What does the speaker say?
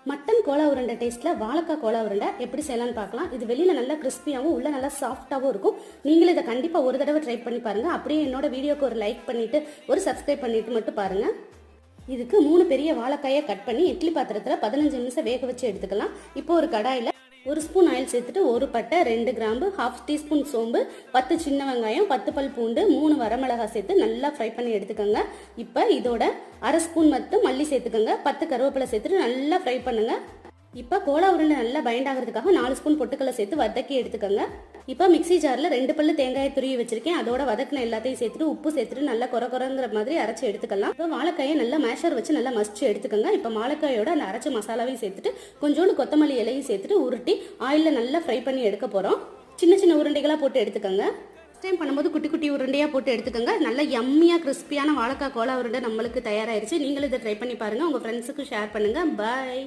Mutton Cola உருண்டை டேஸ்ட்டில் வாழைக்காய் கோலா உருண்டை எப்படி செய்யலாம்னு பார்க்கலாம். இது வெளியில் நல்லா கிறிஸ்பியாகவும் உள்ள நல்லா சாஃப்டாகவும் இருக்கும். நீங்களும் இதை கண்டிப்பாக ஒரு தடவை ட்ரை பண்ணி பாருங்கள். அப்படியே என்னோட வீடியோக்கு ஒரு லைக் பண்ணிவிட்டு ஒரு சப்ஸ்கிரைப் பண்ணிவிட்டு மட்டும் பாருங்கள். இதுக்கு 3 பெரிய வாழைக்காயை கட் பண்ணி இட்லி பாத்திரத்தில் 15 நிமிஷம் வேக வச்சு எடுத்துக்கலாம். இப்போ ஒரு கடாயில் 1 ஸ்பூன் ஆயில் சேர்த்துட்டு 1 பட்டை 2 கிராம்பு 1/2 டீஸ்பூன் சோம்பு 10 சின்ன வெங்காயம் 10 பல் பூண்டு 3 வரமிளகாய் சேர்த்து நல்லா ஃப்ரை பண்ணி எடுத்துக்கோங்க. இப்போ இதோட 1/2 ஸ்பூன் மட்டும் மல்லி சேர்த்துக்கோங்க. 10 கருவேப்பிலை சேர்த்துட்டு நல்லா ஃப்ரை பண்ணுங்க. இப்போ கோலா உருண்டை நல்லா பைண்ட் ஆகிறதுக்காக 4 ஸ்பூன் பொட்டுக்கடலை சேர்த்து வதக்கி எடுத்துக்கோங்க. இப்போ மிக்சி ஜாரில் 2 பல்லு தேங்காயை துருவி வச்சிருக்கேன். அதோட வதக்கின எல்லாத்தையும் சேர்த்துட்டு உப்பு சேர்த்துட்டு நல்லா கொரங்கிற மாதிரி அரைச்சி எடுத்துக்கலாம். இப்போ வாழைக்காயை நல்லா மேஷர் வச்சு நல்லா மசிச்சு எடுத்துக்கோங்க. இப்போ வாழைக்காயோட அந்த அரைச்ச மசாலாவையும் சேர்த்துட்டு கொஞ்சோண்டு கொத்தமல்லி இலையும் சேர்த்துட்டு உருட்டி ஆயிலில் நல்லா ஃப்ரை பண்ணி எடுக்க போகிறோம். சின்ன சின்ன உருண்டைகளாக போட்டு எடுத்துக்கோங்க. டைம் பண்ணும்போது குட்டி குட்டி உருண்டையாக போட்டு எடுத்துக்கோங்க. நல்லா யம்மியாக கிறிஸ்பியான வாழைக்காய் கோலா உருண்டை நம்மளுக்கு தயாராகிருச்சு. நீங்களும் இதை ட்ரை பண்ணி பாருங்கள். உங்கள் ஃப்ரெண்ட்ஸுக்கு ஷேர் பண்ணுங்கள். பாய்.